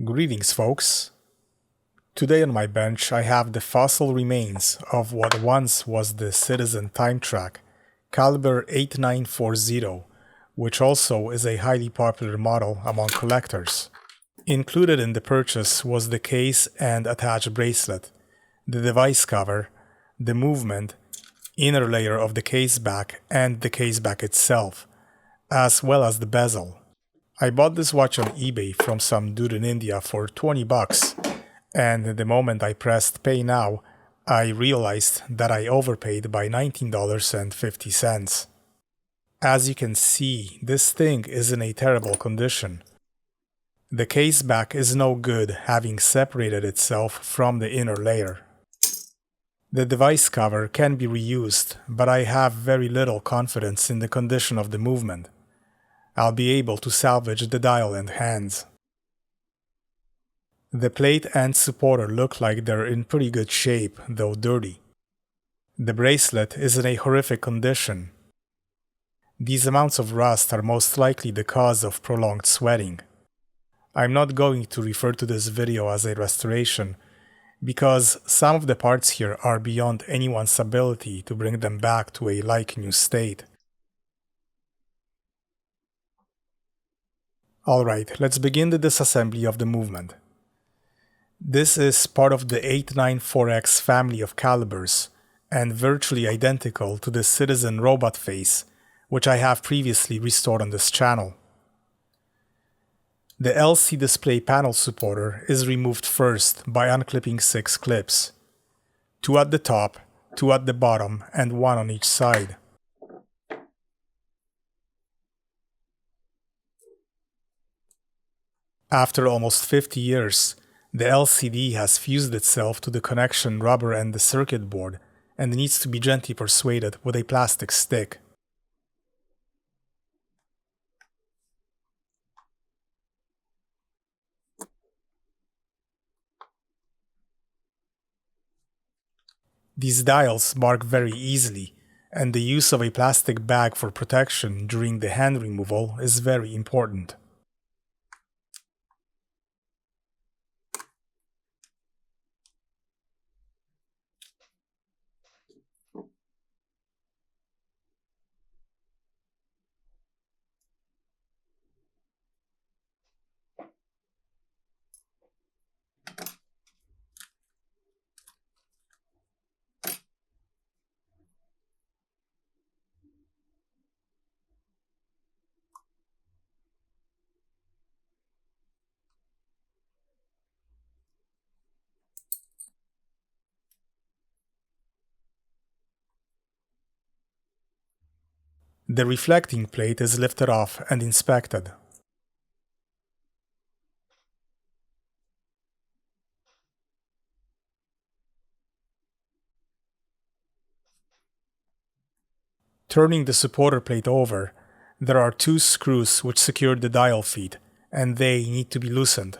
Greetings, folks. Today on my bench I have the fossil remains of what once was the Citizen time track, caliber 8940, which also is a highly popular model among collectors. Included in the purchase was the case and attached bracelet, the device cover, the movement, inner layer of the case back and the case back itself, as well as the bezel. I bought this watch on eBay from some dude in India for 20 bucks, and the moment I pressed pay now, I realized that I overpaid by $19.50. As you can see, this thing is in a terrible condition. The case back is no good, having separated itself from the inner layer. The device cover can be reused, but I have very little confidence in the condition of the movement. I'll be able to salvage the dial and hands. The plate and supporter look like they're in pretty good shape, though dirty. The bracelet is in a horrific condition. These amounts of rust are most likely the cause of prolonged sweating. I'm not going to refer to this video as a restoration, because some of the parts here are beyond anyone's ability to bring them back to a like-new state. Alright, let's begin the disassembly of the movement. This is part of the 894X family of calibers, and virtually identical to the Citizen robot face, which I have previously restored on this channel. The LC display panel supporter is removed first by unclipping 6 clips. 2 at the top, 2 at the bottom, and 1 on each side. After almost 50 years, the LCD has fused itself to the connection rubber and the circuit board and needs to be gently persuaded with a plastic stick. These dials mark very easily, and the use of a plastic bag for protection during the hand removal is very important. The reflecting plate is lifted off and inspected. Turning the supporter plate over, there are 2 screws which secure the dial feet, and they need to be loosened.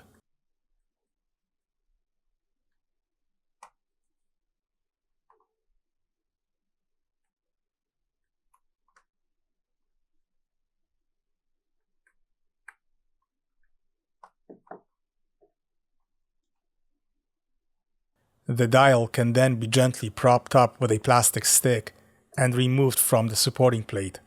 The dial can then be gently propped up with a plastic stick and removed from the supporting plate.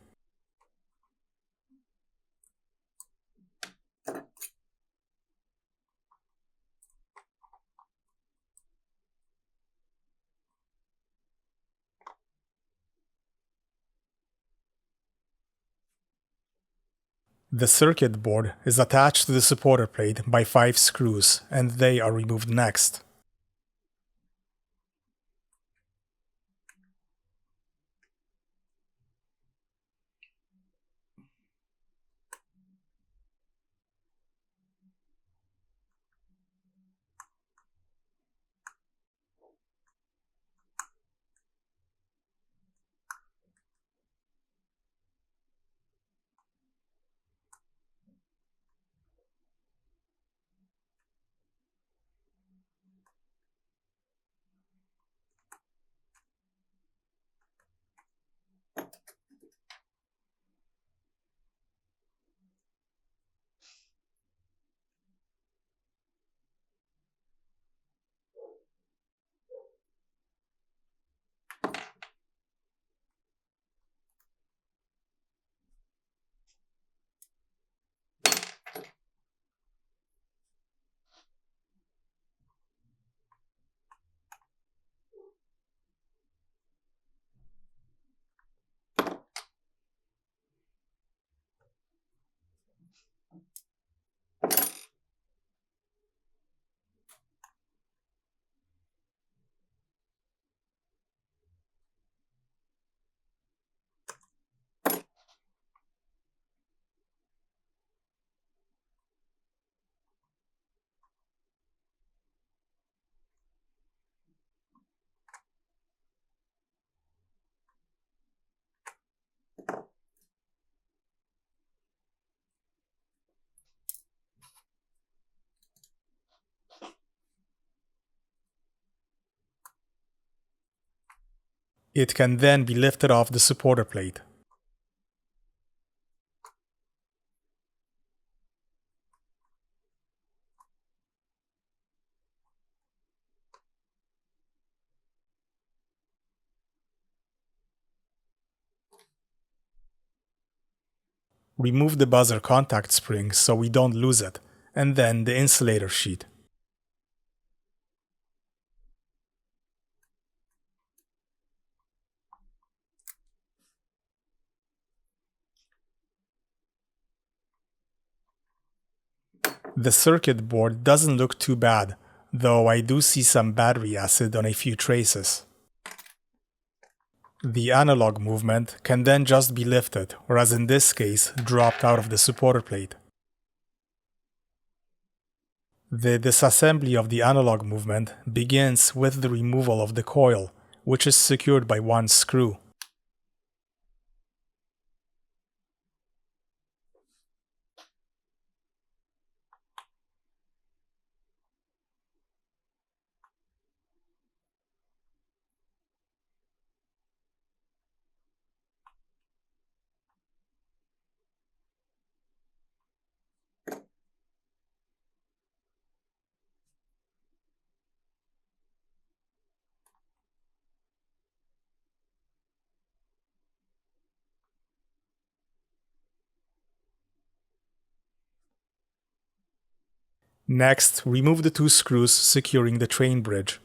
The circuit board is attached to the supporter plate by 5 screws, and they are removed next. It can then be lifted off the supporter plate. Remove the buzzer contact spring so we don't lose it, and then the insulator sheet. The circuit board doesn't look too bad, though I do see some battery acid on a few traces. The analog movement can then just be lifted, or as in this case, dropped out of the supporter plate. The disassembly of the analog movement begins with the removal of the coil, which is secured by one screw. Next, remove the two screws securing the train bridge.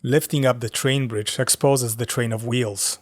Lifting up the train bridge exposes the train of wheels.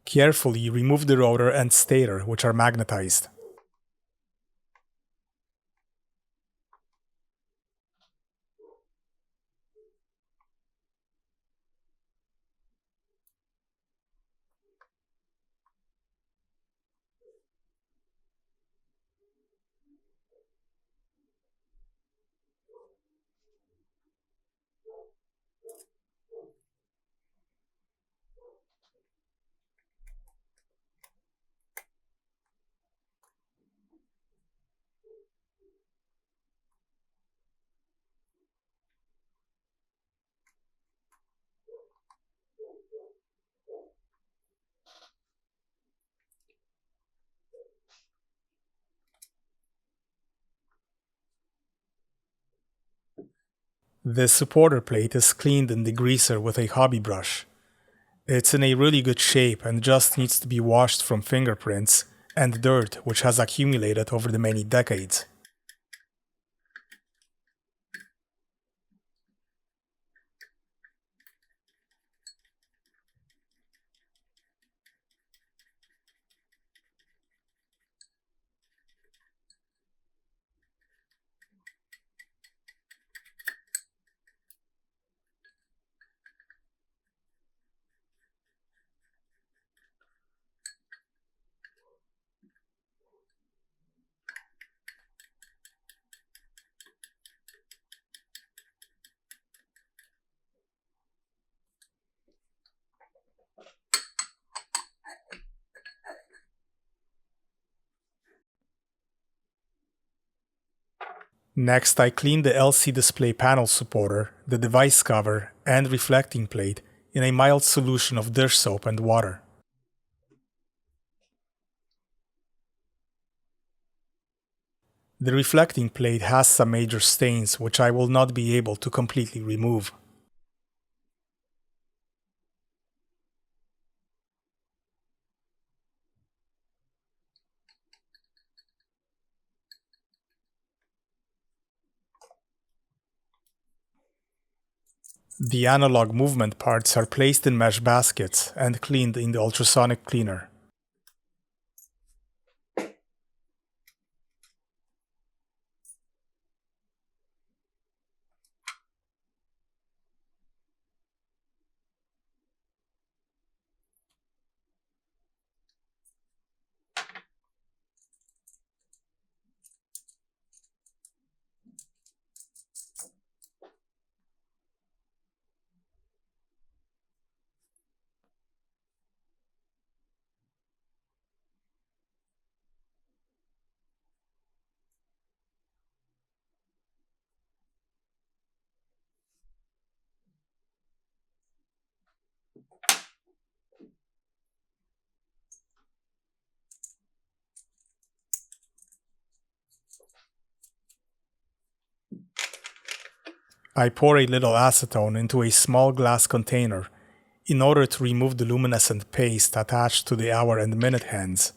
Carefully remove the rotor and stator, which are magnetized. The supporter plate is cleaned in the greaser with a hobby brush. It's in a really good shape and just needs to be washed from fingerprints and dirt which has accumulated over the many decades. Next, I clean the LC display panel supporter, the device cover, and reflecting plate in a mild solution of dish soap and water. The reflecting plate has some major stains which I will not be able to completely remove. The analog movement parts are placed in mesh baskets and cleaned in the ultrasonic cleaner. I pour a little acetone into a small glass container in order to remove the luminescent paste attached to the hour and minute hands.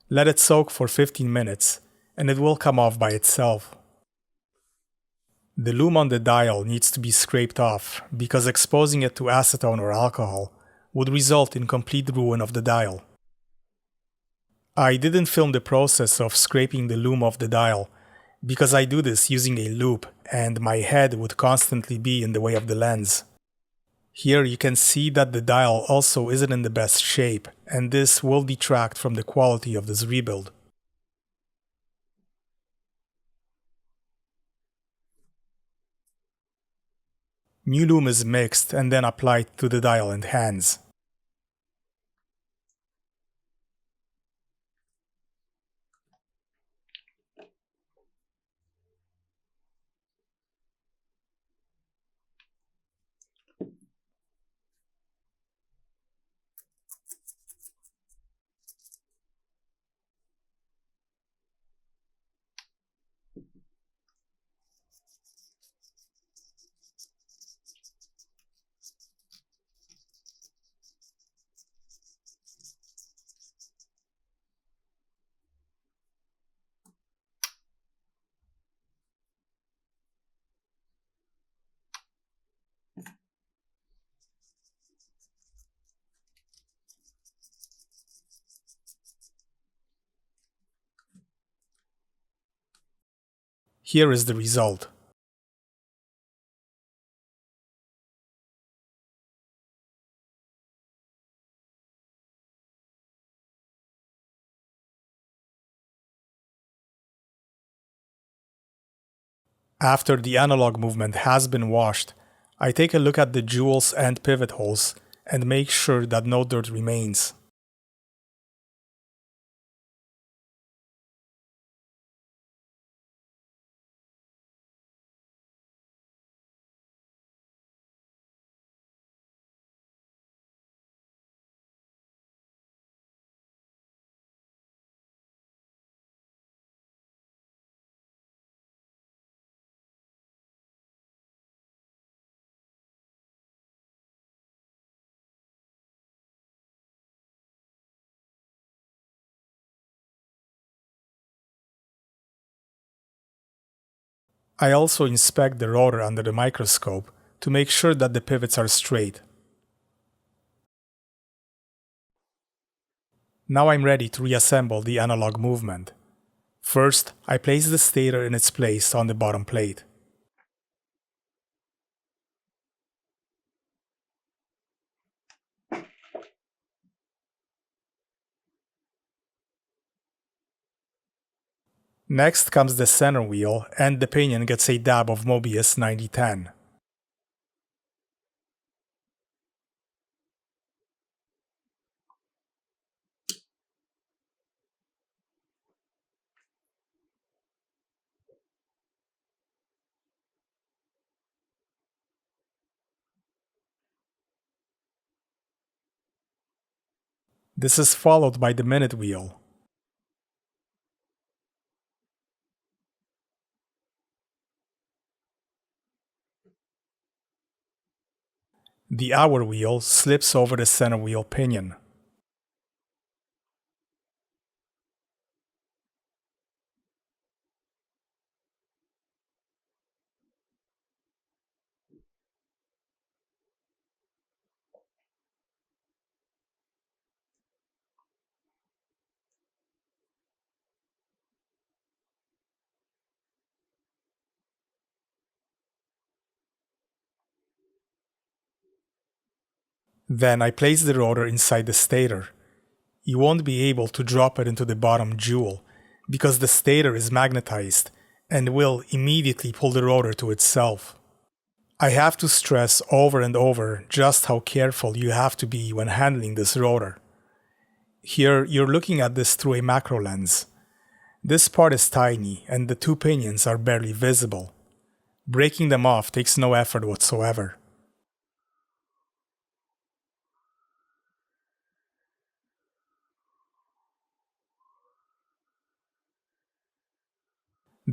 Let it soak for 15 minutes, and it will come off by itself. The loom on the dial needs to be scraped off because exposing it to acetone or alcohol would result in complete ruin of the dial. I didn't film the process of scraping the loom off the dial because I do this using a loupe and my head would constantly be in the way of the lens. Here you can see that the dial also isn't in the best shape, and this will detract from the quality of this rebuild. New loom is mixed and then applied to the dial and hands. Here is the result. After the analog movement has been washed, I take a look at the jewels and pivot holes and make sure that no dirt remains. I also inspect the rotor under the microscope to make sure that the pivots are straight. Now I'm ready to reassemble the analog movement. First, I place the stator in its place on the bottom plate. Next comes the center wheel, and the pinion gets a dab of Mobius 9010. This is followed by the minute wheel. The hour wheel slips over the center wheel pinion. Then I place the rotor inside the stator. You won't be able to drop it into the bottom jewel because the stator is magnetized and will immediately pull the rotor to itself. I have to stress over and over just how careful you have to be when handling this rotor. Here you're looking at this through a macro lens. This part is tiny and the two pinions are barely visible. Breaking them off takes no effort whatsoever.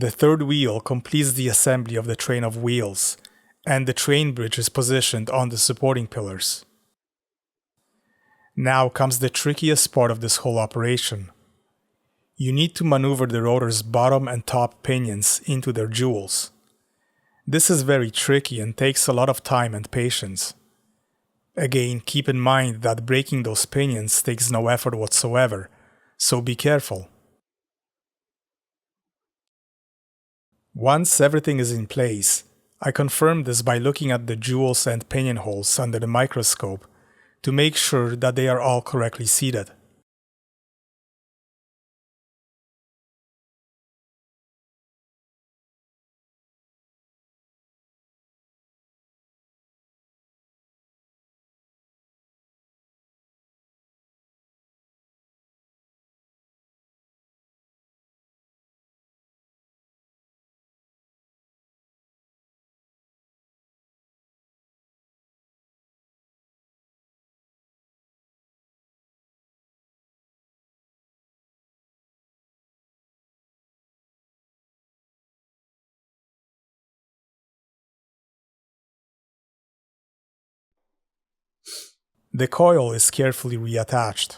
The third wheel completes the assembly of the train of wheels, and the train bridge is positioned on the supporting pillars. Now comes the trickiest part of this whole operation. You need to maneuver the rotor's bottom and top pinions into their jewels. This is very tricky and takes a lot of time and patience. Again, keep in mind that breaking those pinions takes no effort whatsoever, so be careful. Once everything is in place, I confirm this by looking at the jewels and pinion holes under the microscope to make sure that they are all correctly seated. The coil is carefully reattached.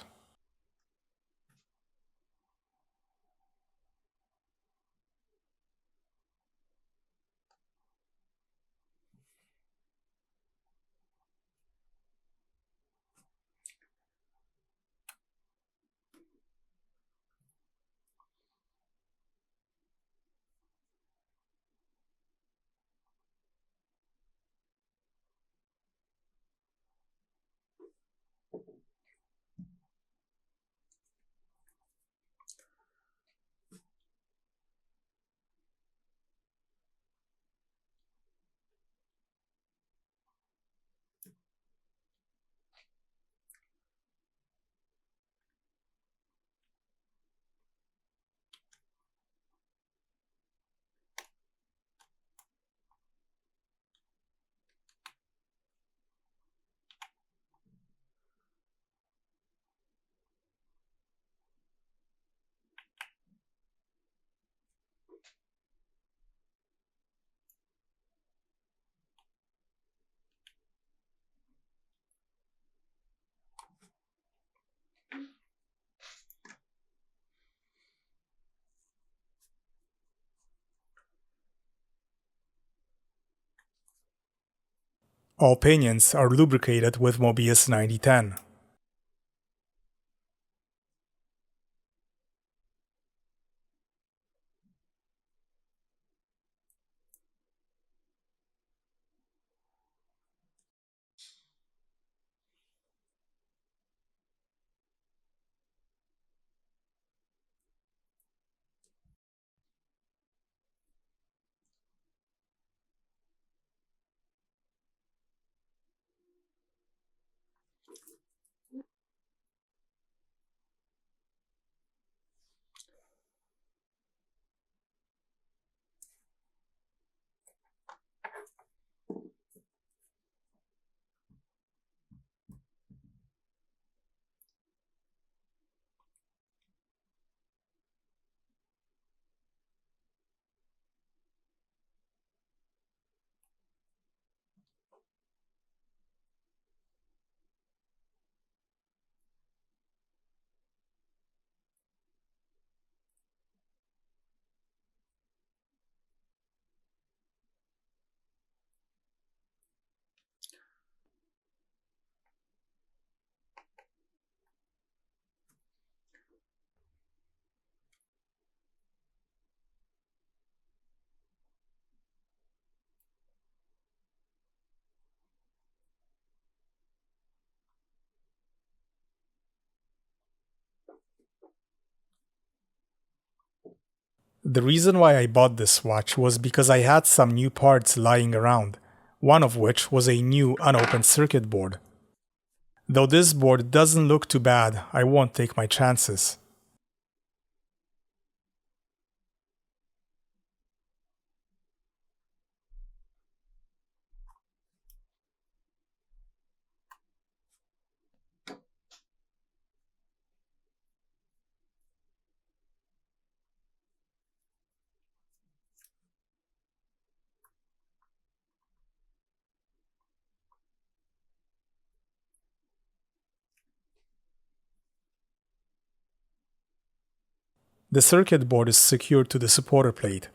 All pinions are lubricated with Mobius 9010. The reason why I bought this watch was because I had some new parts lying around, one of which was a new unopened circuit board. Though this board doesn't look too bad, I won't take my chances. The circuit board is secured to the supporter plate.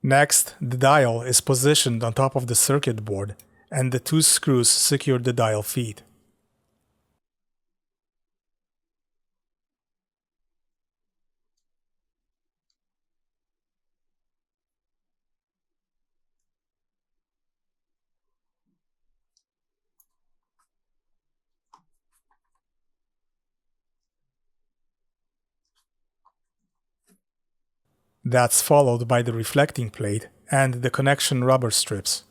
Next, the dial is positioned on top of the circuit board, and the two screws secure the dial feet. That's followed by the reflecting plate and the connection rubber strips.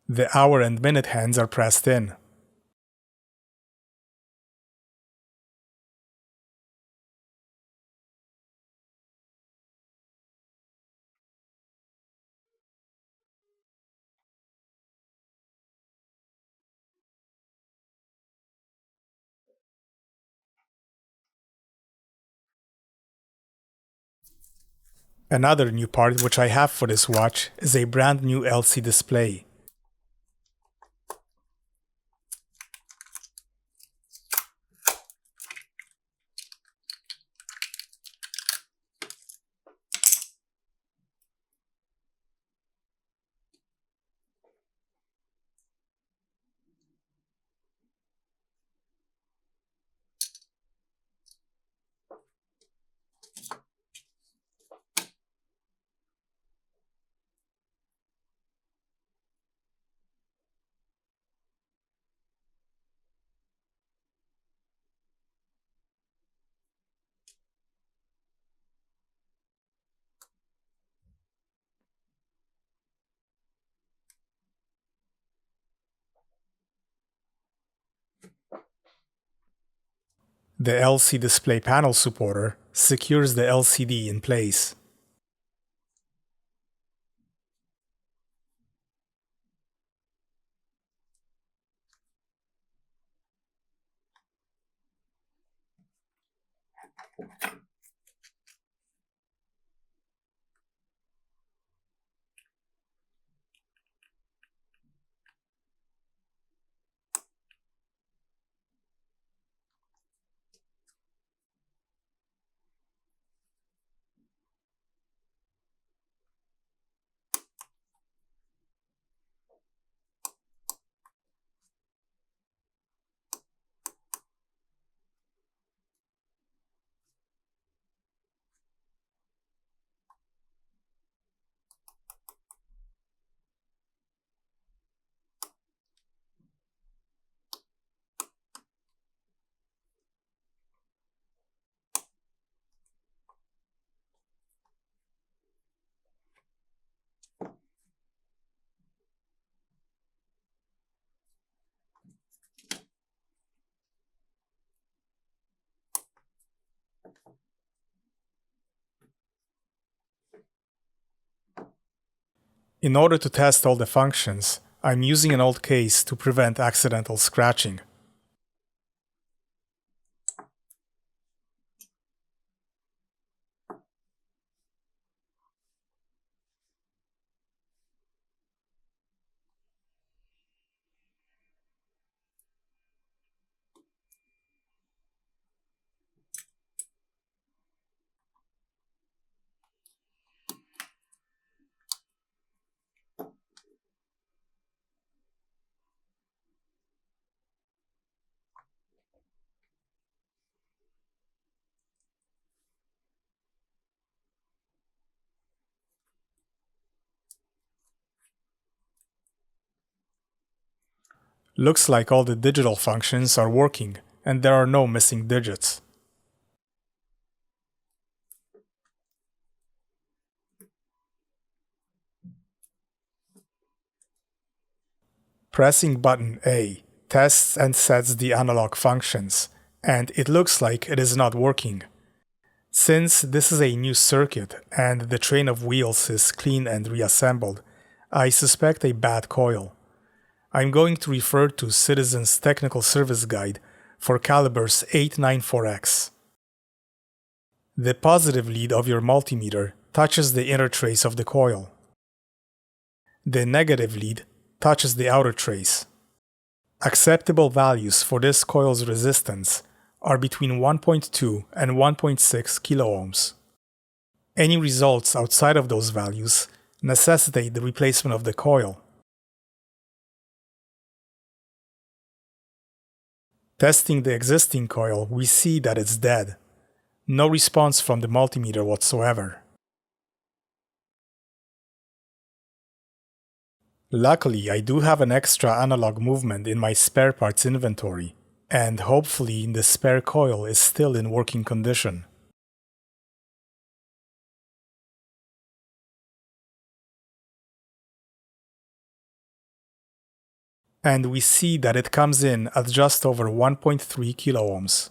The hour and minute hands are pressed in. Another new part which I have for this watch is a brand new LC display. The LC display panel supporter secures the LCD in place. In order to test all the functions, I'm using an old case to prevent accidental scratching. Looks like all the digital functions are working and there are no missing digits. Pressing button A tests and sets the analog functions, and it looks like it is not working. Since this is a new circuit and the train of wheels is clean and reassembled, I suspect a bad coil. I'm going to refer to Citizen's Technical Service Guide for calibers 894X. The positive lead of your multimeter touches the inner trace of the coil. The negative lead touches the outer trace. Acceptable values for this coil's resistance are between 1.2 and 1.6 kiloohms. Any results outside of those values necessitate the replacement of the coil. Testing the existing coil, we see that it's dead. No response from the multimeter whatsoever. Luckily, I do have an extra analog movement in my spare parts inventory, and hopefully the spare coil is still in working condition. And we see that it comes in at just over 1.3 kiloohms.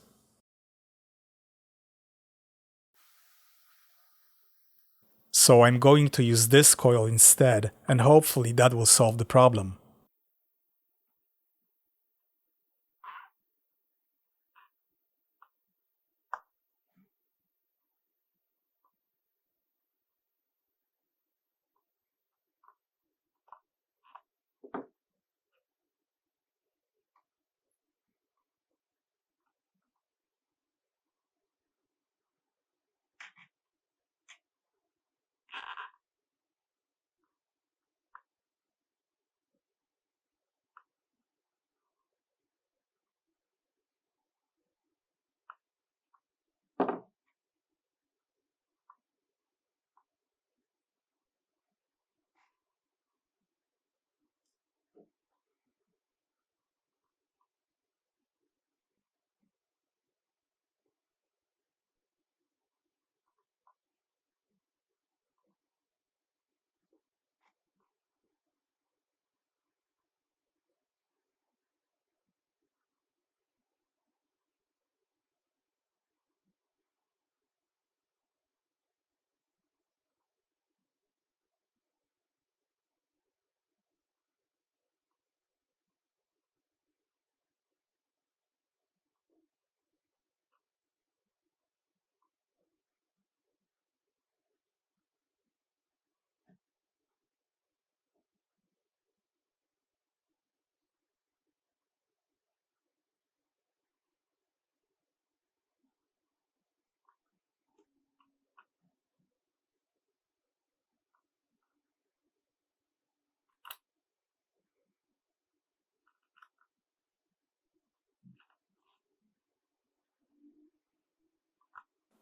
So I'm going to use this coil instead, and hopefully that will solve the problem.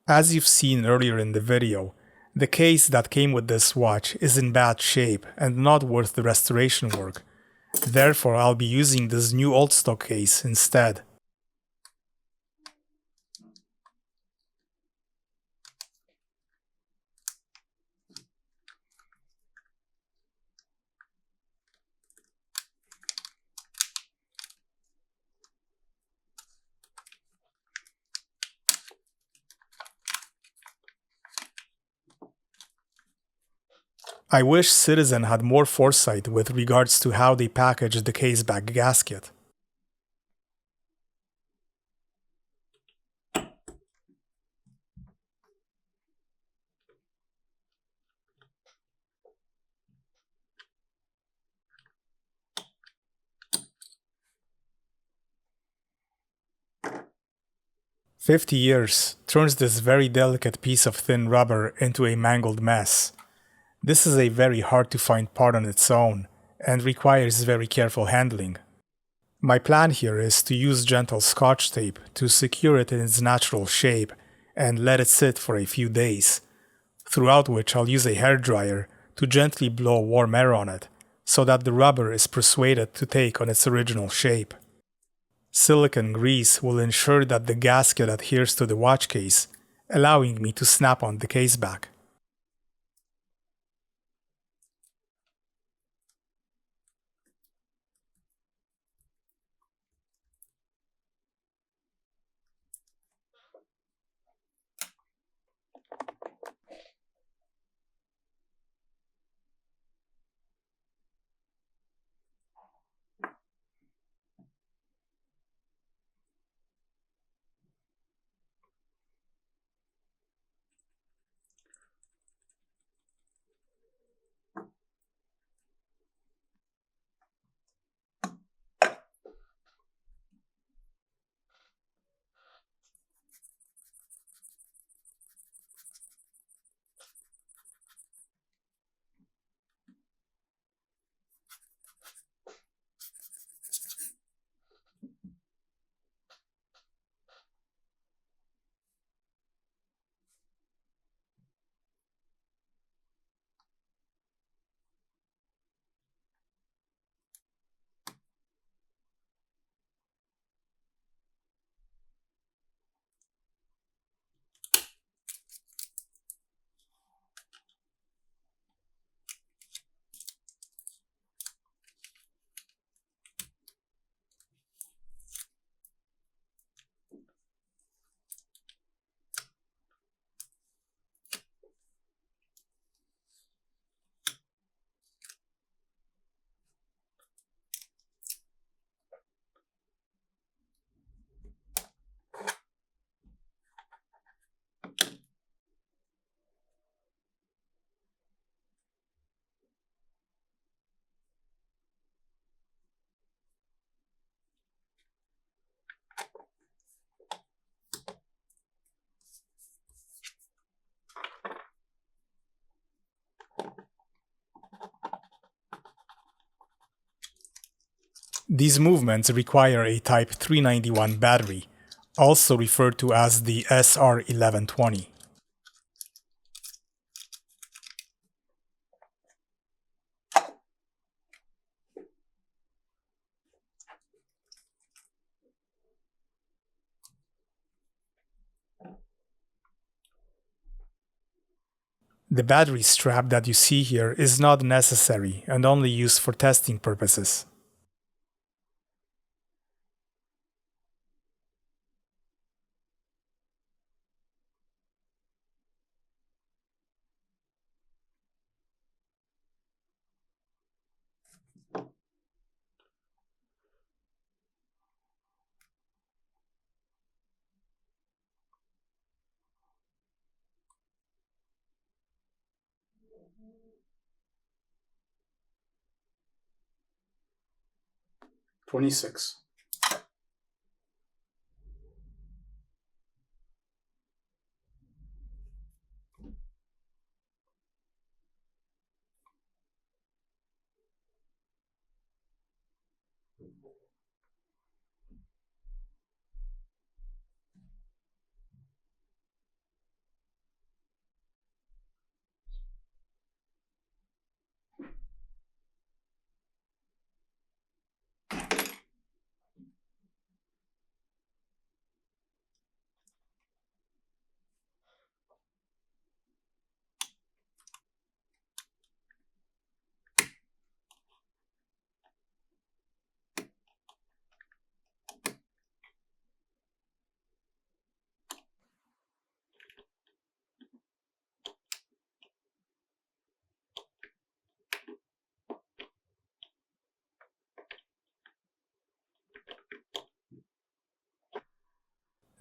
As you've seen earlier in the video, the case that came with this watch is in bad shape and not worth the restoration work. Therefore, I'll be using this new old stock case instead. I wish Citizen had more foresight with regards to how they packaged the case back gasket. "50 years turns this very delicate piece of thin rubber into a mangled mess. This is a very hard to find part on its own, and requires very careful handling. My plan here is to use gentle scotch tape to secure it in its natural shape and let it sit for a few days, throughout which I'll use a hairdryer to gently blow warm air on it, so that the rubber is persuaded to take on its original shape. Silicone grease will ensure that the gasket adheres to the watch case, allowing me to snap on the case back. These movements require a Type 391 battery, also referred to as the SR1120. The battery strap that you see here is not necessary and only used for testing purposes. $26.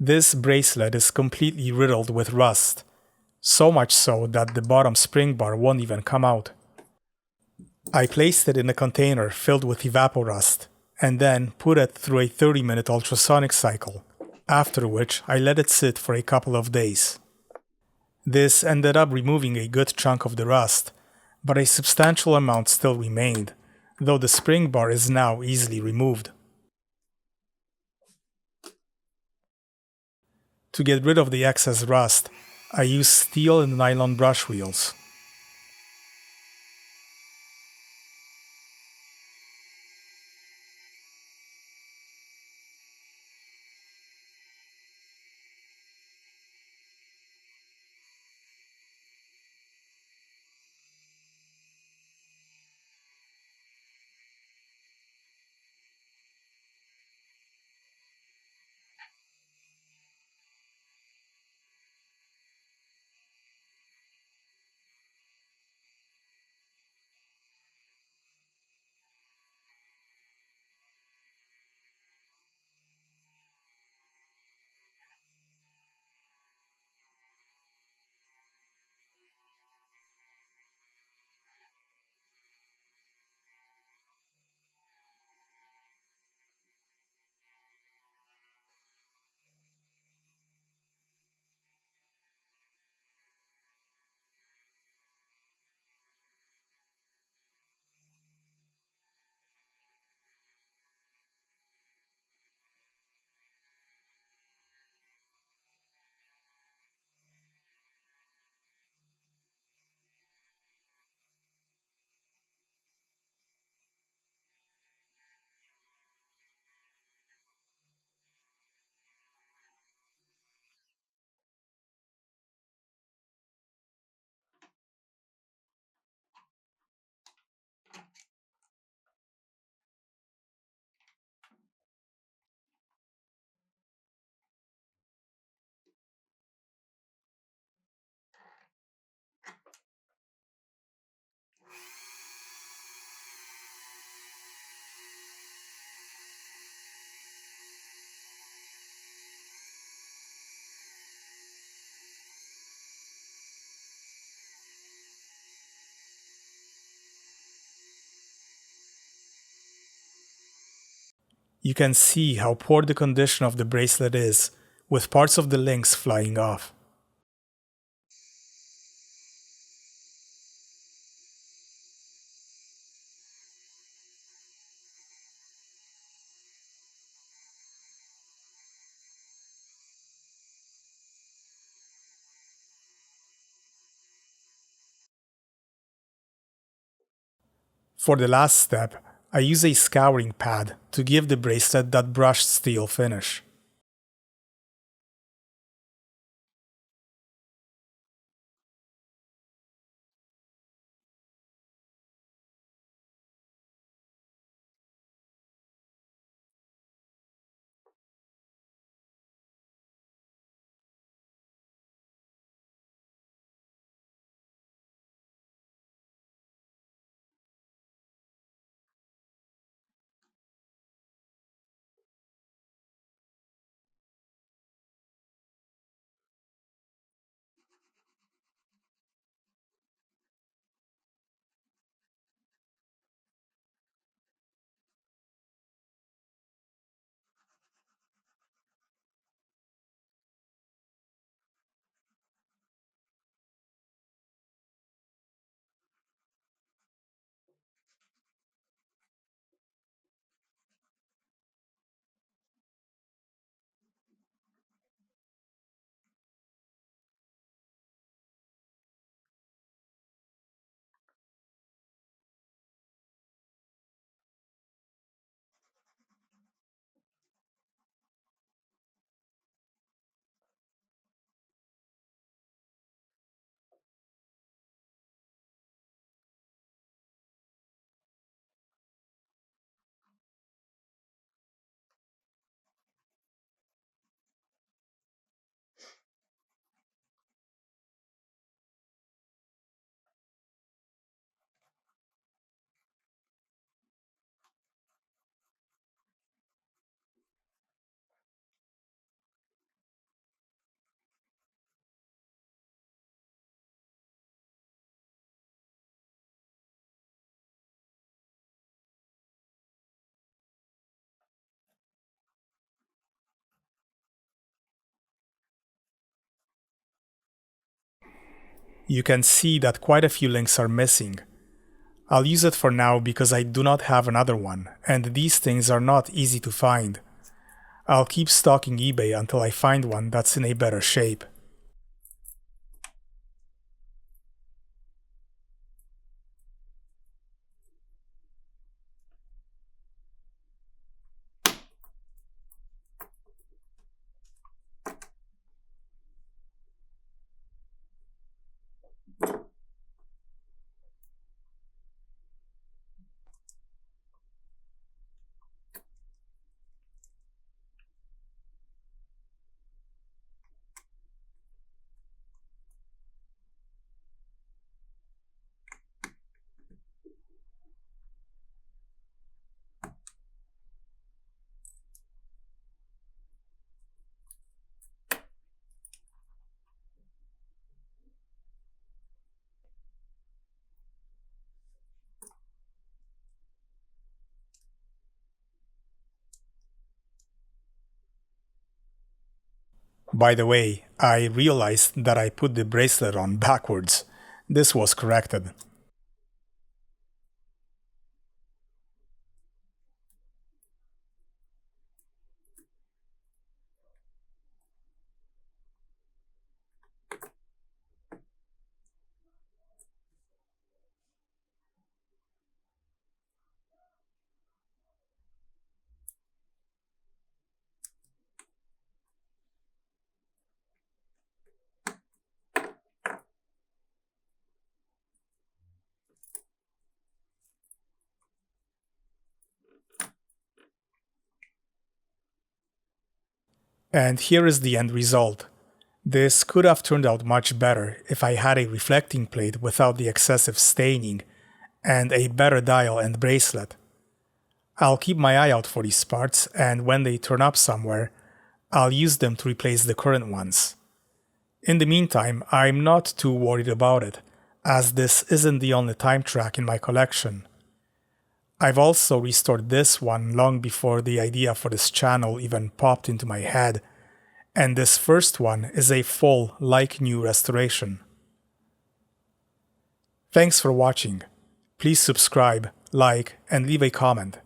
This bracelet is completely riddled with rust, so much so that the bottom spring bar won't even come out. I placed it in a container filled with evaporust, and then put it through a 30-minute ultrasonic cycle, after which I let it sit for a couple of days. This ended up removing a good chunk of the rust, but a substantial amount still remained, though the spring bar is now easily removed. To get rid of the excess rust, I use steel and nylon brush wheels. You can see how poor the condition of the bracelet is, with parts of the links flying off. For the last step, I use a scouring pad to give the bracelet that brushed steel finish. You can see that quite a few links are missing. I'll use it for now because I do not have another one, and these things are not easy to find. I'll keep stalking eBay until I find one that's in a better shape. By the way, I realized that I put the bracelet on backwards. This was corrected. And here is the end result. This could have turned out much better if I had a reflecting plate without the excessive staining, and a better dial and bracelet. I'll keep my eye out for these parts, and when they turn up somewhere, I'll use them to replace the current ones. In the meantime, I'm not too worried about it, as this isn't the only time track in my collection. I've also restored this one long before the idea for this channel even popped into my head, and this first one is a full like-new restoration. Thanks for watching. Please subscribe, like, and leave a comment.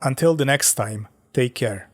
Until the next time, take care.